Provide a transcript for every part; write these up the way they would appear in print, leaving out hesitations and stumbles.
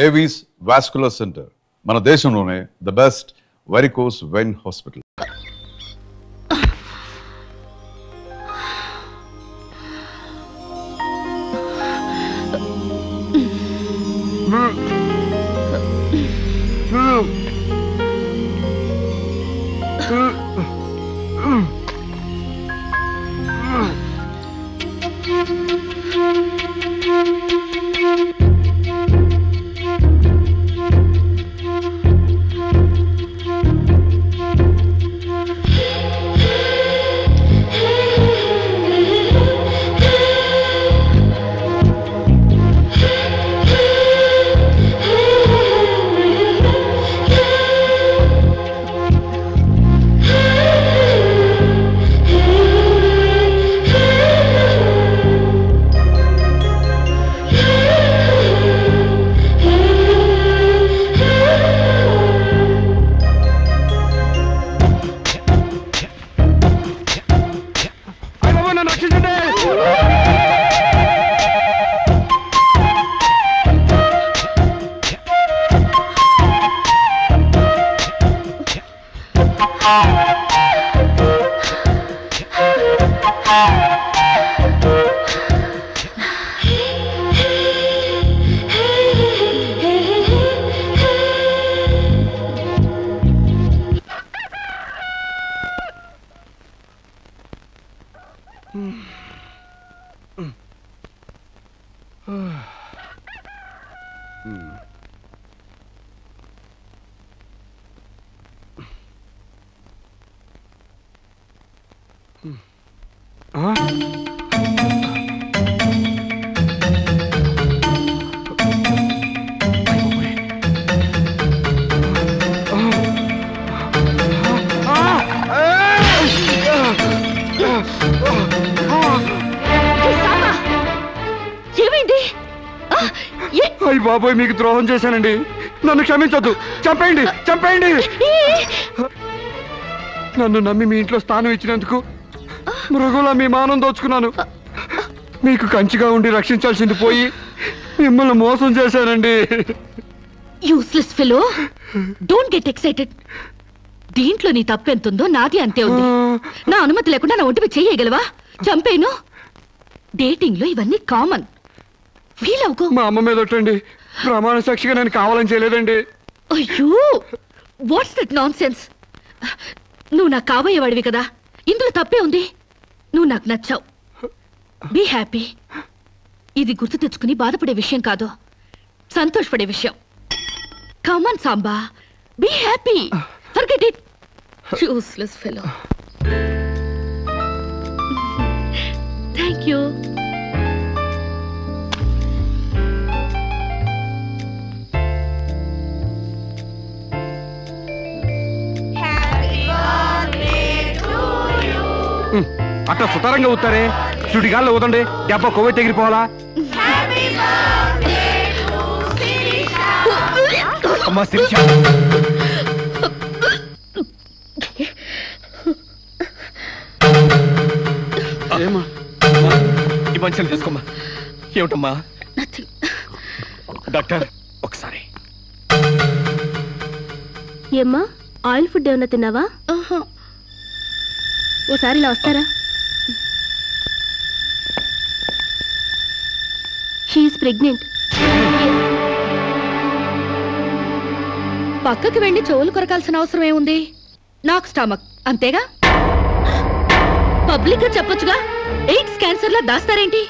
Avis vascular centre మన దేశంలోనే the best varicose vein hospital. బాబోయ్, మీకు ద్రోహం చేశానండి, నన్ను క్షమించొద్దు, చంపేయండి చంపేయండి. నన్ను నమ్మి మీ ఇంట్లో స్థానం ఇచ్చినందుకు మృగులా మీ మానం దోచుకున్నాను. మీకు కంచిగా ఉండి రక్షించాల్సింది పోయి మిమ్మల్ని మోసం చేశానండి. Useless fellow, don't get excited. దీంట్లో నీ తప్పెంతుందో నాది అంతే ఉంది. నా అనుమతి లేకుండా నా ఒంటిపై చేయగలవా? చంపేను. డేటింగ్ లో ఇవన్నీ కామన్. ఫీల్ అవుకో. మా అమ్మ మీద ఒట్టండి, ప్రమాణ సాక్షిగా నేను కావాలని చేయలేదండి. అయ్యో, వాట్స్ దట్ నాన్ సెన్స్? నువ్వు నాకు కాబోయేవాడివి కదా, ఇందులో తప్పే ఉంది. నువ్వు నాకు నచ్చావు. Be happy. ఇది గుర్తు తెచ్చుకుని బాధపడే విషయం కాదు, సంతోషపడే విషయం. Come on Samba, be happy. Forget it. Useless fellow. Thank you. అట్లా సుతారంగా ఊతారే, సుడిగాల్లో ఊదండి, దెబ్బ కొవ్వై తెగిరిపోవాలా? అమ్మా శిరీష, ఈ మంచిని తీసుకోమ్మా. ఏమిటమ్మా? డాక్టర్ ఒకసారి. ఏమ్మా, ఆయిల్ ఫుడ్ ఏమన్నా తిన్నావా? ఓసారి ఇలా వస్తారా? She is pregnant. పక్కకి వెళ్ళి చెవులు కొరకాల్సిన అవసరం ఏముంది? నాకు స్టమక్ అంతేగా. పబ్లిక్ గా చెప్పొచ్చుగా. ఎయిడ్స్ క్యాన్సర్ లా దాస్తారేంటి?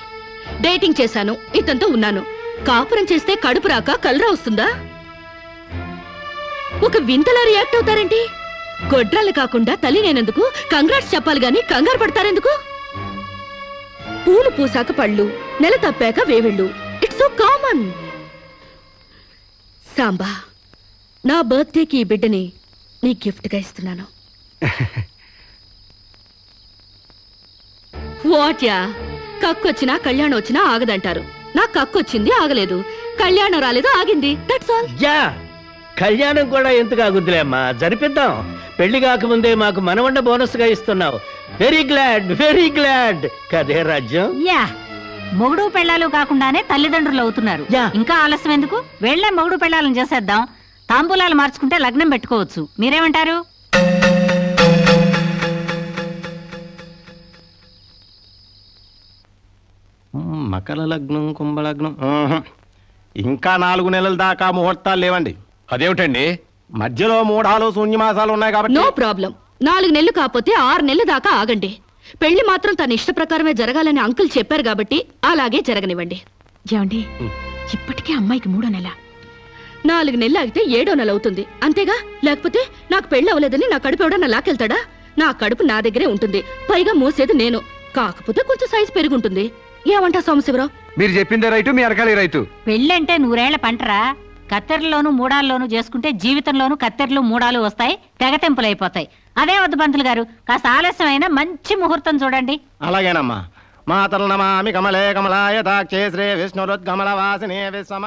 డేటింగ్ చేశాను, ఇతనితో ఉన్నాను. కాపురం చేస్తే కడుపు రాక కలరా వస్తుందా? ఒక వింతలా రియాక్ట్ అవుతారేంటి? గొడ్రాలు కాకుండా తల్లి నేనందుకు కంగ్రాట్స్ చెప్పాలి గాని కంగారు పడతారెందుకు? పూలు పూసాక పళ్ళు, నెల తప్పాక వేవిళ్ళు. It's so common. సాంబా, నా బర్త్డేకి ఈ బిడ్డని నీ గిఫ్ట్ గా ఇస్తున్నాను. వాట్యా, కక్కొచ్చినా కళ్యాణం వచ్చినా ఆగదంటారు. నాకు కక్కొచ్చింది, ఆగలేదు. కళ్యాణం రాలేదు, ఆగింది. That's all. యా, కళ్యాణం కూడా ఎందుకు ఆగుద్దులే అమ్మా, జరిపిద్దాం. పెళ్లి కాకముందే మాకు మనవండ బోనస్ గా ఇస్తున్నావు. Very glad, very glad. కదే రాజ్యం. యా, మొగుడు పెళ్ళాలు కాకుండానే తల్లిదండ్రులు అవుతున్నారు. ఇంకా ఆలస్యం ఎందుకు? వెళ్లే మొగుడు పెళ్ళాలను చేసేద్దాం. తాంబూలాలు మార్చుకుంటే లగ్నం పెట్టుకోవచ్చు. మీరేమంటారు? మకర లగ్నం, కుంభలగ్నం. ఇంకా 4 నెలల దాకా ముహూర్తాలు లేవండి. అదేమిటండి? మధ్యలో 3 శూన్యమాసాలు ఉన్నాయి కాబట్టి. No problem. 4 నెలలు కాకపోతే 6 నెలల దాకా ఆగండి. పెళ్లి మాత్రం తన ఇష్ట ప్రకారమే జరగాలని అంకుల్ చెప్పారు కాబట్టి అలాగే జరగనివ్వండి. ఏమండి, ఇప్పటికే అమ్మాయికి 3వ నెల. 4 నెలలు ఆగితే 7వ నెల అవుతుంది అంతేగా. లేకపోతే నాకు పెళ్లి అవ్వలేదని నా కడుపు ఎవడన్నా లాకెళ్తాడా? నా కడుపు నా దగ్గరే ఉంటుంది. పైగా మోసేది నేను. కాకపోతే కొంచెం సైజు పెరుగుంటుంది. ఏమంటా సోమశివరావు? మీరు చెప్పిందే రైతు, మీ అరకాలి రైతు. పెళ్ళంటే 100 ఏళ్ల పంటరా. కత్తెరలోను మూడాల్లోనూ చేసుకుంటే జీవితంలోనూ కత్తెరలు మూడాలు వస్తాయి, తెగతెంపులైపోతాయి. అదే వద్దు పంతులు గారు, కాస్త ఆలస్యమైన మంచి ముహూర్తం చూడండి. అలాగేనమ్మా. మాతలు నమామి కమలే కమలాయ దాక్షే శ్రీ విష్ణురుద్గమల వాసినే విశ్వమ.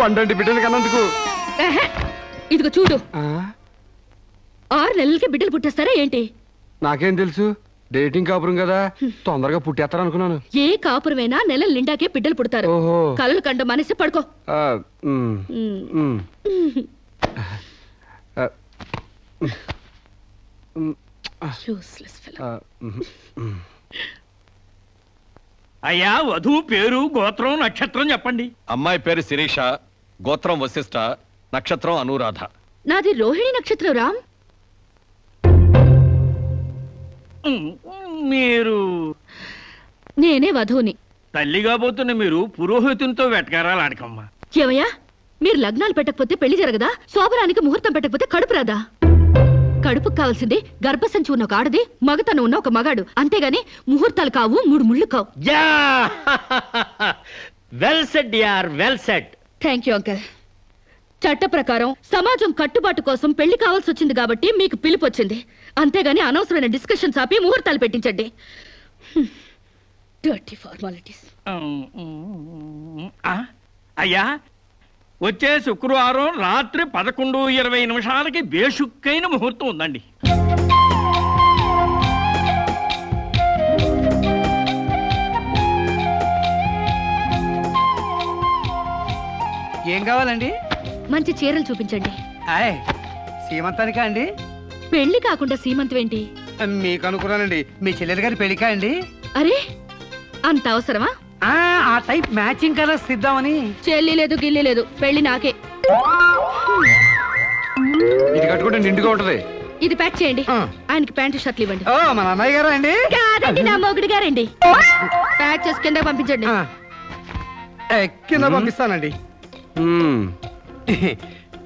పండంటి బిడ్డలు కన్నందుకు. ఇదిగో చూడు, 6 నెలలకి బిడ్డలు పుట్టేస్తారా ఏంటి? నాకేం తెలుసు, డేటింగ్ కాపురం కదా, తొందరగా పుట్టేస్తారు అనుకున్నాను. ఏ కాపురమైనా నెలల నిండాకే బిడ్డలు పుడతారు. కలలు కండ మనిషి పడుకో. అయ్యా, వధువు పేరు, గోత్రం, నక్షత్రం చెప్పండి. అమ్మాయి పేరు శిరీష, గోత్రం వశిష్ఠ, నక్షత్రం అనురాధ. నాది రోహిణి నక్షత్రం రామ్. మీరు? నేనే వధువుని. తల్లిగా పోతున్న మీరు పురోహితునితో వెటకారాలు ఆడకమ్మా. ఏమయ్యా, మీరు లగ్నాలు పెట్టకపోతే పెళ్లి జరగదా? శోభనానికి ముహూర్తం పెట్టకపోతే కడుపు రాదా? కడుపుకు కావాల్సింది గర్భసంచి ఉన్న ఒక ఆడది, మగతనం ఉన్న ఒక మగాడు. అంతేగాని ముహూర్తాలు కావు, 3 ముళ్ళు కావు. వెల్ సెడ్ యార్, well said. Thank you uncle. చట్ట ప్రకారం సమాజం కట్టుబాటు కోసం పెళ్లి కావాల్సి వచ్చింది కాబట్టి మీకు పిలుపు వచ్చింది. అంతేగాని అనవసరమైన డిస్కషన్స్ ఆపి ముహూర్తాలు పెట్టించండి. Dirty formalities. అయ్యా, వచ్చే శుక్రవారం రాత్రి 11:20 బేషుక్కైన ముహూర్తం ఉందండి. ఏం కావాలండి? మంచి చీరలు చూపించండి. సీమంతానికా అండి? పెళ్లి కాకుండా సీమంతం ఏంటి? మీకు అనుకున్నానండి, మీ చెల్లెలు గారి పెళ్లికా అండి? అరే, అంత అవసరమా? ఆ టైప్ మ్యాచింగ్ కలర్స్ ఇద్దామని. చెల్లి లేదు, గిల్లి లేదు, పెళ్లి నాకే. ఇది కట్టుకుంటే నిండుగా ఉంటది. ఇది ప్యాక్ చేయండి. ఆయనకి ప్యాంటు షర్ట్లు ఇవ్వండి. మన అన్నయ్య గారా అండి? కాదండి, నా మొగుడు గారండి. ప్యాక్ చేసి కింద పంపించండి. కింద పంపిస్తానండి.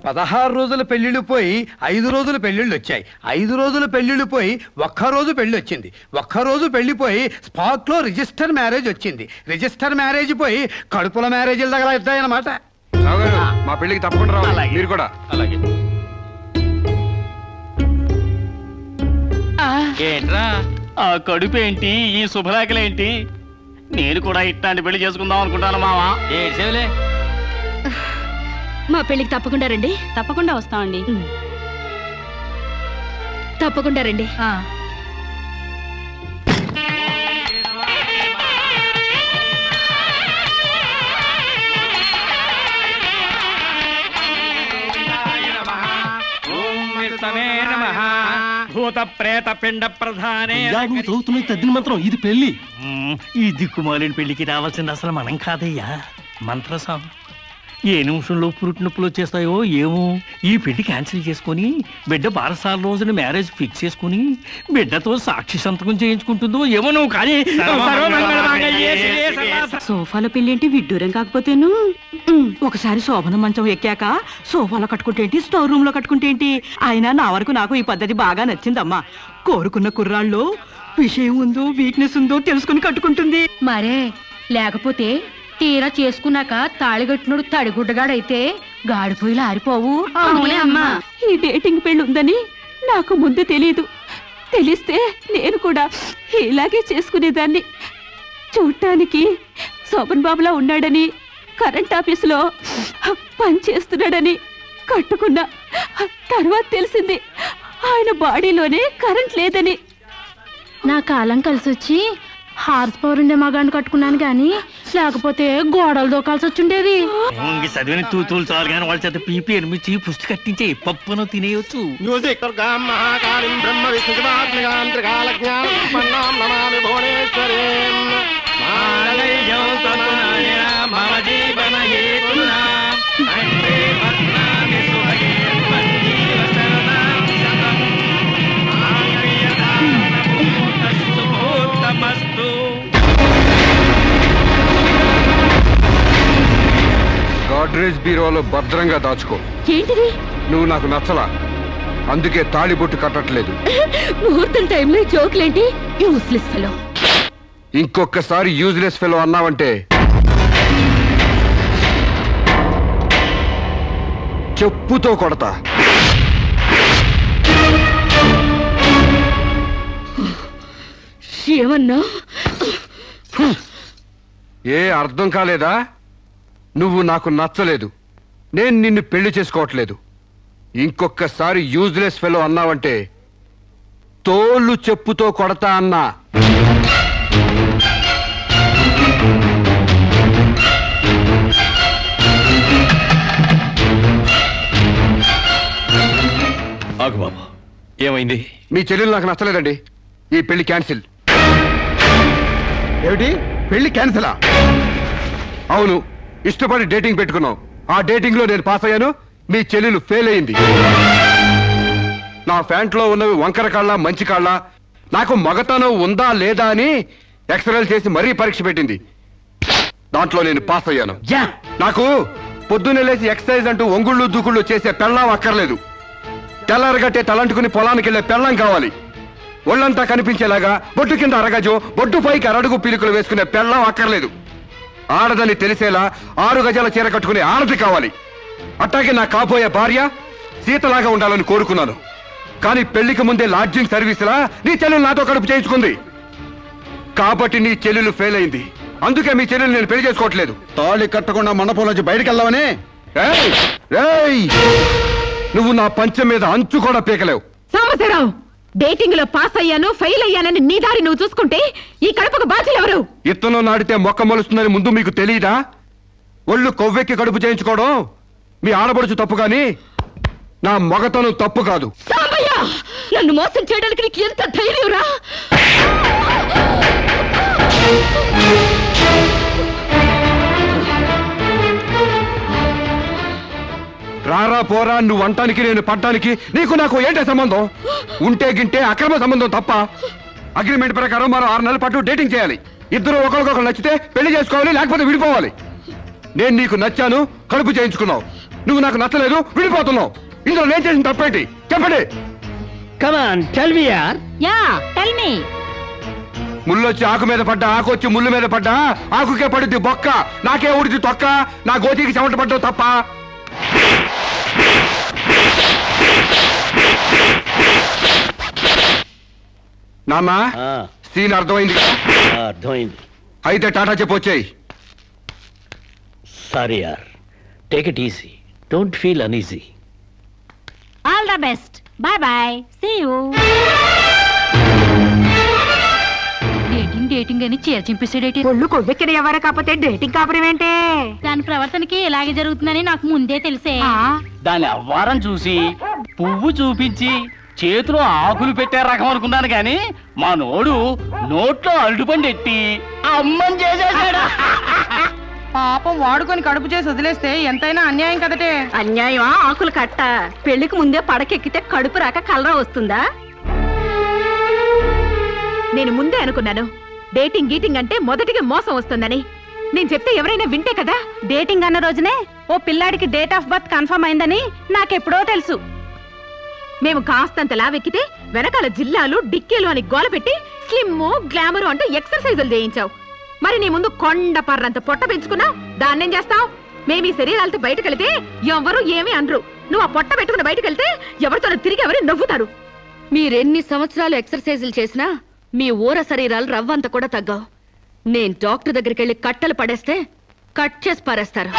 16 రోజుల పెళ్లిళ్ళు పోయి 5 రోజుల పెళ్లిళ్ళు వచ్చాయి. 5 రోజుల పెళ్లిళ్ళు పోయి 1 రోజు పెళ్లి వచ్చింది. 1 రోజు పెళ్లిపోయి స్పాట్ లో రిజిస్టర్ మ్యారేజ్ వచ్చింది. రిజిస్టర్ మ్యారేజ్ పోయి కడుపుల మ్యారేజీల దగ్గర అవుతాయన్నమాట. మా పెళ్లికి తప్పకుండా రావాలి, మీరు కూడా. అలాగే. ఏంట్రా ఆ కడుపేంటి ఈ శుభలేఖలేంటి? నేను కూడా ఇట్లాంటి పెళ్లి చేసుకుందాం అనుకుంటాను మావా. ఏడ్చేవులే. మా పెళ్లికి తప్పకుండా రండి. తప్పకుండా వస్తామండి. తప్పకుండా రండి. భూత ప్రేత పిండ ప్రధానే. చదువుతున్న తద్దిన మంత్రం ఇది పెళ్లి. ఈ దిక్కుమాలిన పెళ్లికి రావాల్సింది అసలు మనం కాదయ్యా, మంత్రసాం. ఏ నిమిషంలో పురుటి నొప్పులు వచ్చేస్తాయో ఏమో. ఈ పెళ్లి క్యాన్సిల్ చేసుకుని బిడ్డ బారసాల రోజున మ్యారేజ్ ఫిక్స్ చేసుకుని బిడ్డతో సాక్షి సంతకం చేయించుకుంటుందో ఏమో. నువ్వు కానీ సోఫాలో పెళ్లి ఏంటి విడ్డూరం కాకపోతేను. ఒకసారి శోభన మంచం ఎక్కాక సోఫాలో కట్టుకుంటే ఏంటి, స్టోర్ రూమ్ లో కట్టుకుంటే ఏంటి. అయినా నా వరకు నాకు ఈ పద్ధతి బాగా నచ్చిందమ్మా. కోరుకున్న కుర్రాళ్ళు విషయం ఉందో వీక్నెస్ ఉందో తెలుసుకుని కట్టుకుంటుంది. మరే లేకపోతే తీరా చేసుకున్నాక తాళిగట్టినోడు తడిగుడ్డగాడైతే గాడిపోయిలా ఆరిపోవు. అవునే అమ్మా. ఈ డేటింగ్ పెళ్లి ఉందని నాకు ముందు తెలియదు. తెలిస్తే నేను కూడా ఇలాగే చేసుకునేదాన్ని. చూడటానికి శోభన్ బాబులా ఉన్నాడని, కరెంట్ ఆఫీసులో పనిచేస్తున్నాడని కట్టుకున్నా. తర్వాత తెలిసింది ఆయన బాడీలోనే కరెంట్ లేదని. నా కాలం కలిసి వచ్చి హార్స్ పవర్ ఉండే మగాన్ని కట్టుకున్నాను గాని లేకపోతే గోడలు దూకాల్సి వచ్చిండేది. చదివిన తూతులు చాలు కానీ వాళ్ళ చేత పీపీ ఎనిమిది పుష్టి కట్టించే పప్పును తినేయచ్చు. గాడ్రేజ్ బీరోలో భద్రంగా దాచుకో. ఏంటిది? నువ్వు నాకు నచ్చలా, అందుకే తాళిబొట్టు కట్టట్లేదు. ముహూర్తం టైంలో జోకులేంటి? Useless fellow. ఇంకొకసారి యూజ్లెస్ ఫెలో అన్నావంటే చెప్పుతో కొడతా. ఏమన్నా? ఏ అర్థం కాలేదా? నువ్వు నాకు నచ్చలేదు, నేను నిన్ను పెళ్లి చేసుకోవట్లేదు. ఇంకొకసారి యూజ్లెస్ ఫెలో అన్నావంటే తోలు చెప్పుతో కొడతా అన్నా. ఆగు బాబా, ఏమైంది? మీ చెల్లెలు నాకు నచ్చలేదండి, ఈ పెళ్లి క్యాన్సిల్. ఏమిటి పెళ్లి క్యాన్సిలా? అవును, ఇష్టపడి డేటింగ్ పెట్టుకున్నావు. ఆ డేటింగ్ లో నేను పాస్ అయ్యాను, మీ చెల్లెలు ఫెయిల్ అయింది. నా ఫ్యాంట్లో ఉన్నవి వంకర కాళ్ళ మంచి కాళ్ళ, నాకు మగతనం ఉందా లేదా అని ఎక్స్రేలు చేసి మరీ పరీక్ష పెట్టింది. దాంట్లో నేను పాస్ అయ్యాను. నాకు పొద్దున్నే లేచి ఎక్సర్సైజ్ అంటూ ఒంగుళ్ళు దూకుళ్ళు చేసే పెళ్ళాం అక్కర్లేదు. తెల్లారగట్టే తలంటుకుని పొలానికి వెళ్లే పెళ్ళం కావాలి. ఒళ్ళంతా కనిపించేలాగా బొట్టు కింద అరగజో, బొట్టు పైకి అరడుగు పీలికలు వేసుకునే పెళ్ళం అక్కర్లేదు. ఆడదని తెలిసేలా 6 గజాల చీర కట్టుకునే ఆడది కావాలి. అట్టాగే నా కాబోయే భార్య సీతలాగా ఉండాలని కోరుకున్నాను. కానీ పెళ్లికి ముందే లాడ్జింగ్ సర్వీసులా నీ చెల్లెలు నాతో కడుపు చేయించుకుంది. కాబట్టి నీ చెల్లెలు ఫెయిల్ అయింది. అందుకే మీ చెల్లెలు నేను పెళ్లి చేసుకోవట్లేదు. తాళి కట్టకుండా మండపం నుంచి బయటకు వెళ్దామని. నువ్వు నా పంచం మీద అంచు కూడా పీకలేవు. సాంబశివరావు, డేటింగ్ లో పాస్ అయ్యాను ఫెయిల్ అయ్యానని నీ దారి నువ్వు చూసుకుంటే ఈ కడుపుకు బాధ్యులు ఎవరు? ఇత్తనం నాడితే మొక్క మొలుస్తుందని ముందు మీకు తెలియదా? ఒళ్ళు కొవ్వెక్కి కడుపు చేయించుకోవడం మీ ఆడబడుచు తప్పు గాని నా మగతనం తప్పు కాదు. సాంబయ్య, నన్ను మోసం చేయడానికి నీకు ఎంత ధైర్యం రా? రారా పోరా నువ్వు అంటానికి నేను పడ్డానికి నీకు నాకు ఏంటే సంబంధం? ఉంటే గింటే అక్రమ సంబంధం తప్ప. అగ్రిమెంట్ ప్రకారం మరో 6 నెలల పాటు డేటింగ్ చేయాలి. ఇద్దరు ఒకరికొకరు నచ్చితే పెళ్లి చేసుకోవాలి, లేకపోతే విడిపోవాలి. నేను నీకు నచ్చాను, కడుపు చేయించుకున్నావు. నువ్వు నాకు నచ్చలేదు, విడిపోతున్నావు. ఇందులో నేను చేసిన తప్పేంటి చెప్పండి. ముళ్ళొచ్చి ఆకు మీద పడ్డా, ఆకు వచ్చి ముళ్ళు మీద పడ్డా, ఆకుకే పడుద్ది బొక్క, నాకే ఊడిది తొక్క. నా గోతికి చెమట పడ్డావు తప్ప. నాన్న సీన్ అర్థమైంది. అర్థమైంది. అయితే టాటా చెప్పొచ్చాయి. సారీ యార్, take it easy, don't feel uneasy. All the best, bye bye, see you. Dating అని చీర చింపేసాడేటి. ఒళ్ళు కొవ్వెక్కిన ఎవరు కాకపోతే డేటింగ్ కాపురం ఏంటే? దాని ప్రవర్తనకి ఇలాగే జరుగుతుందని నాకు ముందే తెలిసే. దాని అవ్వారం చూసి పువ్వు చూపించి చేతిలో ఆకులు పెట్టే రకం అనుకున్నాను కానీ మా నోడు నోట్లో అరటిపండు ఎట్టి అమ్మని చేసేసాడు. పాపం వాడుకొని కడుపు చేసి వదిలేస్తే ఎంతైనా అన్యాయం కదటే. అన్యాయమా? ఆకులు కట్ట. పెళ్లికి ముందే పడకెక్కితే కడుపు రాక కలరా వస్తుందా? నేను ముందే అనుకున్నాను డేటింగ్ గీటింగ్ అంటే మొదటిగా మోసం వస్తుందని. నేను చెప్తే ఎవరైనా వింటే కదా. డేటింగ్ అన్న రోజునే ఓ పిల్లాడికి డేట్ ఆఫ్ బర్త్ కన్ఫర్మ్ అయిందని నాకెప్పుడో తెలుసు. మేము కాస్తంత లావెక్కితే వెనకాల జిల్లాలు డిక్కీలు అని గోల పెట్టి స్లిమ్ గ్లామర్ అంటూ ఎక్సర్సైజులు చేయించావు. మరి నీ ముందు కొండ పర్రంత పొట్ట పెంచుకున్నావు. దాన్నేం చేస్తావు? మేము ఈ శరీరాలతో బయటకెళ్తే ఎవరు ఏమీ అనరు. నువ్వు ఆ పొట్ట పెట్టుకుని బయటకెళ్తే ఎవరితో తిరిగి ఎవరు నవ్వుతారు. మీరెన్ని సంవత్సరాలు ఎక్సర్సైజులు చేసినా మీ ఊర శరీరాలు రవ్వంత కూడా తగ్గవు. నేను డాక్టర్ దగ్గరికి వెళ్ళి కట్టలు పడేస్తే కట్ చేసి పారేస్తారు.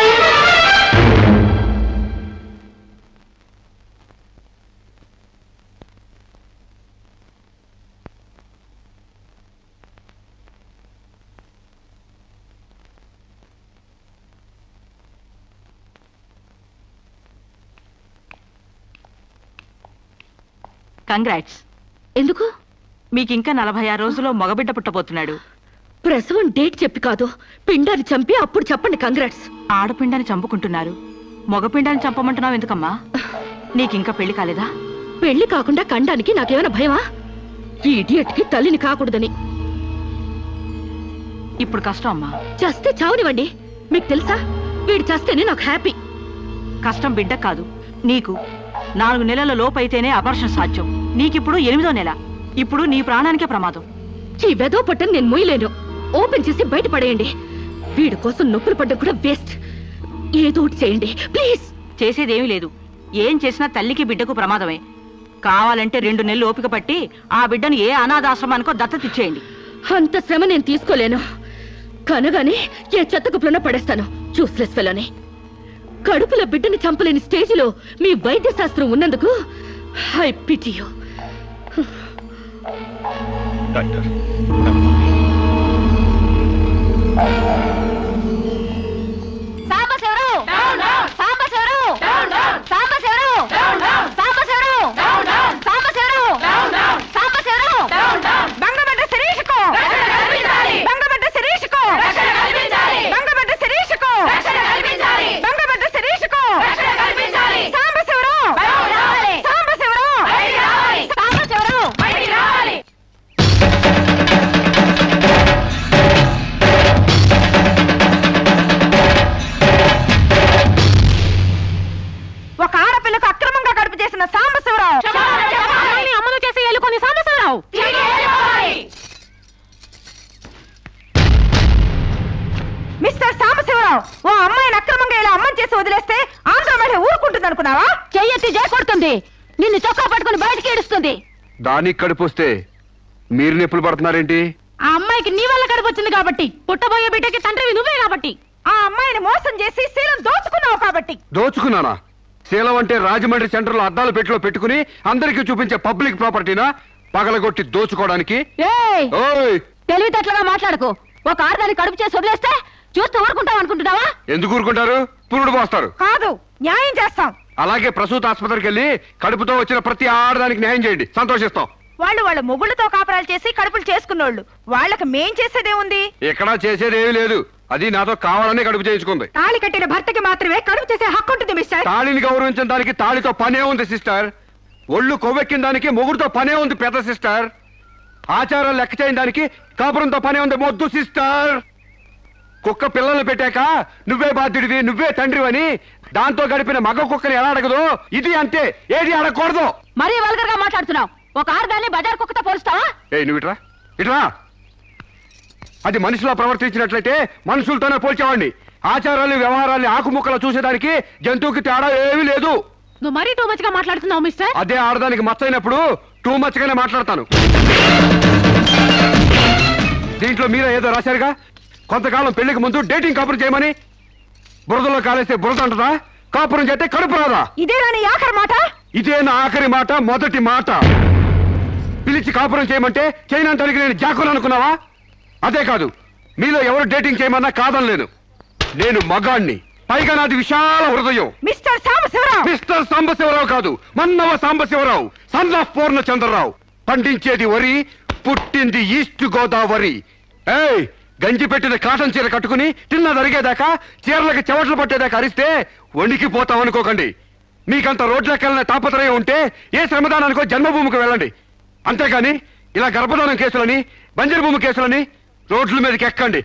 కంగ్రాట్స్. ఎందుకు? మీకింకా 46 రోజుల్లో మగబిడ్డ పుట్టబోతున్నాడు. ప్రసవం డేట్ చెప్పి కాదు, పిండాన్ని చంపి అప్పుడు చెప్పండి కంగ్రాట్స్. ఆడపిండాన్ని చంపుకుంటున్నారు, మగపిండాన్ని చంపమంటున్నావు ఎందుకమ్మా? నీకింకా పెళ్లి కాలేదా? పెళ్లి కాకుండా కండానికి నాకేమైనా భయమా? ఈ ఇడియట్ కి తల్లిని కాకూడదని. ఇప్పుడు కష్టం అమ్మా. చస్తే చావునివ్వండి. మీకు తెలుసా, వీడు చస్తేనే నాకు హ్యాపీ. కష్టం బిడ్డ కాదు నీకు. 4 నెలల లోపైతేనే అపర్షన్ సాధ్యం. నీకిప్పుడు 8వ నెల. ఇప్పుడు నీ ప్రాణానికే ప్రమాదం. ఈ వెదో పట్టని నేను మొయ్యలేను. ఓపెన్ చేసి బయటపడేయండి. వీడి కోసం నొప్పులు పడ్డం కూడా వేస్ట్. ఏదో ఒకటి చేయండి ప్లీజ్. చేసేదేమీ లేదు. ఏం చేసినా తల్లికి బిడ్డకు ప్రమాదమే. కావాలంటే 2 నెలలు ఓపిక పట్టి ఆ బిడ్డను ఏ అనాథాశ్రమానికో దత్తతిచ్చేయండి. అంత శ్రమ నేను తీసుకోలేను. కనగానే ఏ చెత్తకుప్పులోనే పడేస్తాను. చూస్లెస్ ఫెలోని. కడుపులో బిడ్డని చంపలేని స్టేజిలో మీ వైద్య శాస్త్రం ఉన్నందుకు I pity you. Doctor mister Sambasivarao, ఓ అమ్మాయిని అక్రమంగా ఇలా అమ్మని చేసి వదిలేస్తే ఆంధ్ర మహిళ ఊరుకుంటుంది అనుకున్నావా? చెయ్యెత్తి చేకొడుతుంది, నిన్ను చొక్కా పట్టుకుని బయటికి ఏడుస్తుంది. దానికి కడుపు వస్తే మీరు నొప్పులు పడుతున్నారేంటి? ఆ అమ్మాయికి నీ వల్ల కడుపు వచ్చింది కాబట్టి, పుట్టబోయే బిడ్డకి తండ్రివి నువ్వే కాబట్టి. ఆ అమ్మాయిని మోసం చేసి శీలం దోచుకున్నావు కాబట్టి. దోచుకున్నానా? శీలం అంటే రాజమండ్రి సెంటర్ లో అద్దాల పెట్టిలో పెట్టుకుని అందరికీ చూపించే పబ్లిక్ ప్రాపర్టీనా? పగలగొట్టి దోచుకోవడానికి? తెలివితేటలుగా మాట్లాడుకో. ఒక ఆడదాన్ని కడుపు చేసి వదిలేస్తే చూస్తూ ఊరుకుంటావు అనుకుంటున్నావా? ఎందుకు ఊరుకుంటారు? పురుడు పోస్తారు. కాదు, న్యాయం చేస్తాం. అలాగే ప్రసూత ఆసుపత్రికి వెళ్ళి కడుపుతో వచ్చిన ప్రతి ఆడదానికి న్యాయం చేయండి, సంతోషిస్తాం. వాళ్ళు వాళ్ళ మొగుళ్ళతో కాపురాలు చేసి కడుపులు చేసుకున్నోళ్ళు, వాళ్ళకి మేం చేసేదే ఉంది? ఎక్కడా చేసేదేమీ లేదు. అది నాతో కావాలని కడుపు చేయించుకుంది. తాళి కట్టిన భర్తకి మాత్రమే కడుపు చేసే హక్కు ఉంటుంది మిస్టర్. తాళిని గౌరవించడానికి తాళితో పనే ఉంది సిస్టర్. ఒళ్ళు కొవ్వెక్కిన దానికి మొగుడుతో పనే ఉంది పెద్ద సిస్టర్. ఆచారాలు లెక్క చేయని దానికి కాపురంతో పనే ఉంది మొద్దు సిస్టర్. కుక్క పిల్లలు పెట్టాక నువ్వే బాధ్యుడివి, నువ్వే తండ్రివని దాంతో గడిపిన మగ కుక్కని ఎలా అడగదు, ఇది అంతే. ఏది అడగకూడదు. మరీ వల్గర్ గా మాట్లాడుతున్నావు. ఒక ఆడదాన్ని బజార్ కుక్కతో పోలుస్తావా? నువ్వు ఇట్రా ఇట్రా. అది మనిషిలో ప్రవర్తించినట్లయితే మనుషులతోనే పోల్చేవాడిని. ఆచారాలు వ్యవహారాల్ని ఆకుముక్కలు చూసేదానికి జంతువుకి తేడా ఏమీ లేదు. నువ్వు మరీ టూ మచ్ గా మాట్లాడుతున్నావు మిస్టర్. అదే ఆడదానికి మచ్చైనప్పుడు టూ మచ్ గానే మాట్లాడతాను. దీంట్లో మీరే ఏదో రాశారుగా, కొంతకాలం పెళ్లికి ముందు డేటింగ్ కాపురం చేయమని. బురదలో కాలేస్తే బురద అంటదా, కాపురం చేస్తే కడుపు రాదా? ఇదేనా నీ ఆఖరి మాట? ఇదే నా ఆఖరి మాట, మొదటి మాట. పిలిచి కాపురం చేయమంటే చేయనంటానికి నేను జాకులు అనుకున్నావా? అదే కాదు, మీలో ఎవరు డేటింగ్ చేయమన్నా కాదనలేను. నేను మగాణ్ణి, పైగా నాది విశాల హృదయం. మిస్టర్ సాంబశివరావు. మిస్టర్ సాంబశివరావు కాదు, మన్నవ సాంబశివరావు, సన్ ఆఫ్ పూర్ణచంద్రరావు. పండించేది వరి, పుట్టింది ఈస్ట్ గోదావరి. ఏయ్, గంజి పెట్టిన కాటన్ చీర కట్టుకుని తిన్నది అరిగేదాకా, చీరలకి చెవట్లు పట్టేదాకా అరిస్తే వణికిపోతాం అనుకోకండి. మీకంత రోడ్లెక్కాలనే తాపత్రయం ఉంటే ఏ శ్రమదానానికో జన్మభూమికి వెళ్ళండి. అంతేగాని ఇలా గర్భధానం కేసులని, బంజరు భూమి కేసులని రోడ్ల మీదకి ఎక్కండి,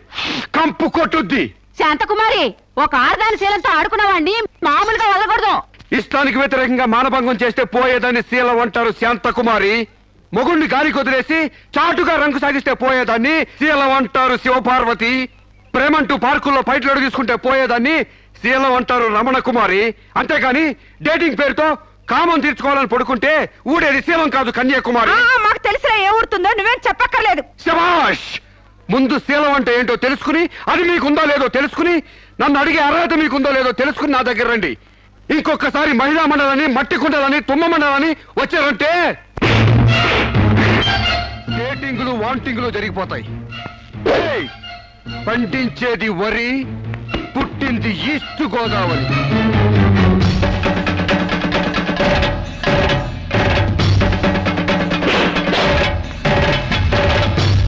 కంపు కొట్టుద్ది. శాంతకుమారి, ఒక ఆడదాని శీలంతో ఆడుకున్నావాడిని మామూలుగా వెళ్ళకూడదు. ఇష్టానికి వ్యతిరేకంగా మానభంగం చేస్తే పోయేదాన్ని శీలం అంటారు శాంతకుమారి. మొగుణ్ణి గాలికి వదిలేసి చాటుగా రంగు సాగిస్తే పోయేదాన్ని శీలం అంటారు శివపార్వతి. ప్రేమంటూ పార్కుల్లో పైట్లోడు తీసుకుంటే పోయేదాన్ని శీలం అంటారు రమణ కుమారి. అంతేగాని డేటింగ్ పేరుతో కామం తీర్చుకోవాలని పడుకుంటే ఊడేది శీలం కాదు కన్యాకుమారి. మాకు తెలిసినా ఏ ఊరుతుందో నువ్వేం చెప్పక్కర్లేదు. శభాష్! ముందు శీలం అంటే ఏంటో తెలుసుకుని, అది మీకుందో లేదో తెలుసుకుని, నన్ను అడిగే అర్హత మీకుందో లేదో తెలుసుకుని నా దగ్గర రండి. ఇంకొకసారి మహిళా మండలని, మట్టి కుండలని, తుమ్మ మండలని వచ్చారంటే డేటింగులు వాంటింగులు జరిగిపోతాయి. ఏయ్, పండించేది వరి, పుట్టింది ఈస్ట్ గోదావరి.